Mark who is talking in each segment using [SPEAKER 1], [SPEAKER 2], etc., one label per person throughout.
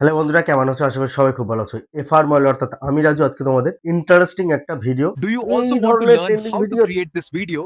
[SPEAKER 1] Hello বন্ধুরা, কেমন আছো? আশা করি সবাই খুব ভালো আছো। এফআর মল অর্থাৎ আমি রাজু আজকে তোমাদের ইন্টারেস্টিং একটা ভিডিও,
[SPEAKER 2] Do you
[SPEAKER 1] এই
[SPEAKER 2] also want to
[SPEAKER 1] ধরনের
[SPEAKER 2] learn
[SPEAKER 1] trending
[SPEAKER 2] how to
[SPEAKER 1] video
[SPEAKER 2] create this video?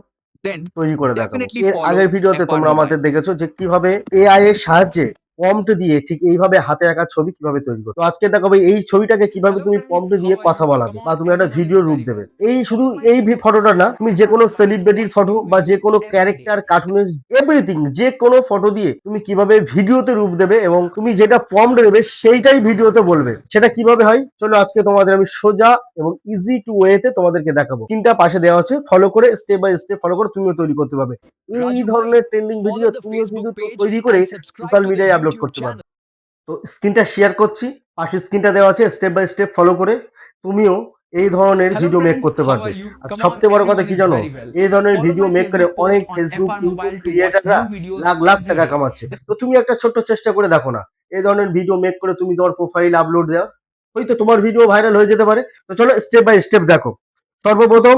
[SPEAKER 2] Then
[SPEAKER 1] তৈরি করে দেখাবো।
[SPEAKER 2] definitely
[SPEAKER 1] এর
[SPEAKER 2] follow
[SPEAKER 1] আগের ভিডিওতে
[SPEAKER 2] FR
[SPEAKER 1] তোমরা
[SPEAKER 2] Mobile.
[SPEAKER 1] আমাদের দেখেছো যে কিভাবে এআই এর সাহায্যে প্রম্পট দিয়ে ঠিক এইভাবে হাতে আঁকা ছবি কিভাবে তৈরি করো। তো আজকে দেখাবো এই ছবিটাকে কিভাবে
[SPEAKER 2] Hello
[SPEAKER 1] তুমি
[SPEAKER 2] friends,
[SPEAKER 1] প্রম্পট
[SPEAKER 2] how
[SPEAKER 1] দিয়ে
[SPEAKER 2] are
[SPEAKER 1] কথা
[SPEAKER 2] you?
[SPEAKER 1] বলাবে
[SPEAKER 2] Welcome
[SPEAKER 1] বা
[SPEAKER 2] on
[SPEAKER 1] তুমি একটা
[SPEAKER 2] everyone is
[SPEAKER 1] ভিডিও রূপ
[SPEAKER 2] very
[SPEAKER 1] দেবে।
[SPEAKER 2] good.
[SPEAKER 1] এই শুধু
[SPEAKER 2] In my
[SPEAKER 1] এই
[SPEAKER 2] channel,
[SPEAKER 1] ফটোটা না, তুমি যে কোনো
[SPEAKER 2] I
[SPEAKER 1] সেলিব্রিটির
[SPEAKER 2] upload
[SPEAKER 1] ফটো
[SPEAKER 2] new
[SPEAKER 1] বা যে
[SPEAKER 2] videos
[SPEAKER 1] কোনো
[SPEAKER 2] every
[SPEAKER 1] ক্যারেক্টার
[SPEAKER 2] day.
[SPEAKER 1] কার্টুনের এভরিথিং, যে কোনো ফটো দিয়ে তুমি কিভাবে ভিডিওতে রূপ দেবে এবং তুমি যেটা প্রম্পট দেবে সেইটাই ভিডিওতে বলবে। সেটা কিভাবে হয় চলো আজকে তোমাদের আমি সোজা এবং ইজি টু ওয়েতে তোমাদেরকে দেখাবো। তিনটা পাশে দেওয়া আছে, ফলো করে স্টেপ বাই স্টেপ ফলো করে তুমিও তৈরি করতে পারবে। এই
[SPEAKER 2] Raju bhai,
[SPEAKER 1] ধরনের ট্রেন্ডিং ভিডিও
[SPEAKER 2] follow the
[SPEAKER 1] তুমিও
[SPEAKER 2] Facebook
[SPEAKER 1] কিন্তু
[SPEAKER 2] page
[SPEAKER 1] তৈরি করে
[SPEAKER 2] and subscribe
[SPEAKER 1] social
[SPEAKER 2] to the
[SPEAKER 1] মিডিয়ায় আপলোড
[SPEAKER 2] YouTube
[SPEAKER 1] করতে পারবে।
[SPEAKER 2] channel.
[SPEAKER 1] তো স্ক্রিনটা শেয়ার করছি, পাশে স্ক্রিনটা দেওয়া আছে, স্টেপ বাই স্টেপ ফলো করে তুমিও এই ধরনের
[SPEAKER 2] Hello
[SPEAKER 1] ভিডিও মেক
[SPEAKER 2] friends,
[SPEAKER 1] করতে
[SPEAKER 2] how
[SPEAKER 1] পারবে।
[SPEAKER 2] are you?
[SPEAKER 1] আর
[SPEAKER 2] Come on,
[SPEAKER 1] সবচেয়ে বড় কথা
[SPEAKER 2] everyone
[SPEAKER 1] কি
[SPEAKER 2] is
[SPEAKER 1] জানো,
[SPEAKER 2] very well.
[SPEAKER 1] এই ধরনের
[SPEAKER 2] Follow
[SPEAKER 1] ভিডিও
[SPEAKER 2] my
[SPEAKER 1] মেক করে
[SPEAKER 2] Facebook
[SPEAKER 1] অনেক
[SPEAKER 2] post on
[SPEAKER 1] Facebook,
[SPEAKER 2] FR
[SPEAKER 1] YouTube
[SPEAKER 2] Mobile to watch
[SPEAKER 1] ক্রিয়েটাররা
[SPEAKER 2] new videos
[SPEAKER 1] lakh lakh
[SPEAKER 2] every
[SPEAKER 1] টাকা
[SPEAKER 2] day.
[SPEAKER 1] কামাচ্ছে। তো তুমি একটা ছোট্ট চেষ্টা করে দেখো না, এই ধরনের ভিডিও মেক করে তুমি তোমার প্রোফাইল আপলোড দাও, হয়তো তোমার ভিডিও ভাইরাল হয়ে যেতে পারে। তো চলো স্টেপ বাই স্টেপ দেখো। সর্বপ্রথম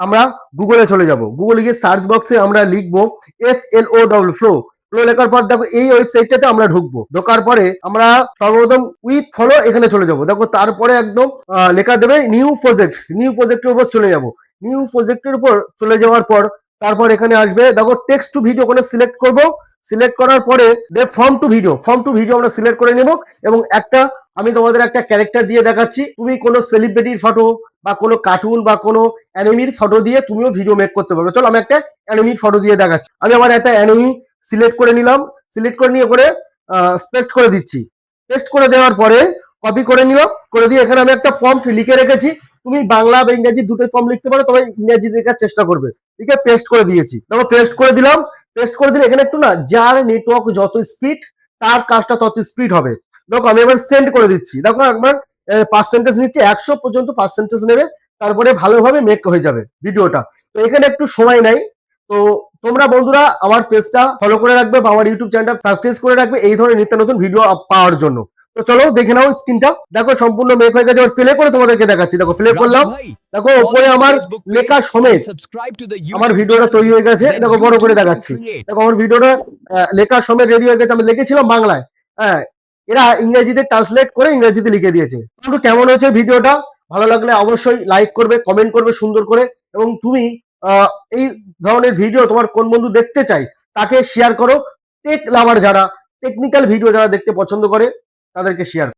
[SPEAKER 1] আমরা গুগলে চলে যাব। গুগলে গিয়ে সার্চ বক্সে আমরা লিখবো FLO ফ্লো লেখার পর দেখো এই ওয়েবসাইটটাতে আমরা ঢুকবো। ঢোকার পরে আমরা সর্বপ্রথম উইথ ফলো এখানে চলে যাব। দেখো তারপরে একদম লেখা দেবে নিউ প্রজেক্ট। নিউ প্রজেক্টের উপর চলে যাব। নিউ প্রজেক্টের উপর চলে যাওয়ার পর তারপর এখানে আসবে, দেখো টেক্সট টু ভিডিও করে সিলেক্ট করব। সিলেক্ট করার পরে ফর্ম টু ভিডিও আমরা সিলেক্ট করে নেব এবং আমি তোমাদের একটা ক্যারেক্টার দিয়ে দেখাচ্ছি। তুমি কোনো সেলিব্রিটির ফটো বা কোনো কার্টুন বা কোনো অ্যানিমির ফটো দিয়ে তুমিও ভিডিও মেক করতে পারবে। চলো আমি একটা অ্যানিমির ফটো দিয়ে দেখাচ্ছি। আমি আমার একটা অ্যানিমি সিলেক্ট করে নিলাম। সিলেক্ট করে নিয়ে করে পেস্ট করে দিচ্ছি। পেস্ট করে দেওয়ার পরে কপি করে নিলাম, করে দিয়ে এখানে আমি একটা প্রম্পট লিখে রেখেছি। তুমি বাংলা বা ইংরেজি দুটোই ফর্ম লিখতে পারো, তবে ইংরেজি লেখার চেষ্টা করবে। ঠিক আছে, পেস্ট করে দিয়েছি। দেখো পেস্ট করে দিলাম। পেস্ট করে দিলে এখানে একটু না, যার নেটওয়ার্ক যত স্পিড তার কাজটা তত স্পিড হবে। দেখো আমি এবার সেন্ড করে দিচ্ছি। দেখো একবার পার্সেন্টেজ নিচ্ছে, 100 পর্যন্ত পার্সেন্টেজ নেবে, তারপরে ভালোভাবে মেক হয়ে যাবে ভিডিওটা। তো এখানে একটু সময় নাই। তো তোমরা বন্ধুরা আমার পেজটা ফলো করে রাখবে বা আমার ইউটিউব চ্যানেলটা সাবস্ক্রাইব করে রাখবে এই ধরনের নিত্য নতুন ভিডিও পাওয়ার জন্য। তো চলো দেখে নাও স্ক্রিনটা। দেখো সম্পূর্ণ মেক হয়ে গেছে। এবার প্লে করে তোমাদেরকে দেখাচ্ছি। দেখো প্লে
[SPEAKER 2] Raju
[SPEAKER 1] করলাম।
[SPEAKER 2] bhai,
[SPEAKER 1] দেখো
[SPEAKER 2] follow
[SPEAKER 1] উপরে
[SPEAKER 2] the
[SPEAKER 1] আমার
[SPEAKER 2] Facebook
[SPEAKER 1] লেখা
[SPEAKER 2] page
[SPEAKER 1] সমেত
[SPEAKER 2] and subscribe to the
[SPEAKER 1] আমার
[SPEAKER 2] YouTube
[SPEAKER 1] ভিডিওটা
[SPEAKER 2] channel.
[SPEAKER 1] তৈরি হয়ে গেছে।
[SPEAKER 2] Then
[SPEAKER 1] দেখো
[SPEAKER 2] you
[SPEAKER 1] বড় করে
[SPEAKER 2] too can
[SPEAKER 1] দেখাচ্ছি।
[SPEAKER 2] create.
[SPEAKER 1] দেখো আমার ভিডিওটা লেখা সমেত রেডি হয়ে গেছে। আমি লিখেছিলাম বাংলায়, হ্যাঁ এরা ইংরেজিতে ট্রান্সলেট করে ইংরেজিতে লিখে দিয়েছে। কিন্তু কেমন হয়েছে ভিডিওটা? ভালো লাগলে অবশ্যই লাইক করবে, কমেন্ট করবে সুন্দর করে। এবং তুমি এই ধরনের ভিডিও তোমার কোন বন্ধু দেখতে চাই তাকে শেয়ার করো। টেক লাভার যারা, টেকনিক্যাল ভিডিও যারা দেখতে পছন্দ করে তাদেরকে শেয়ার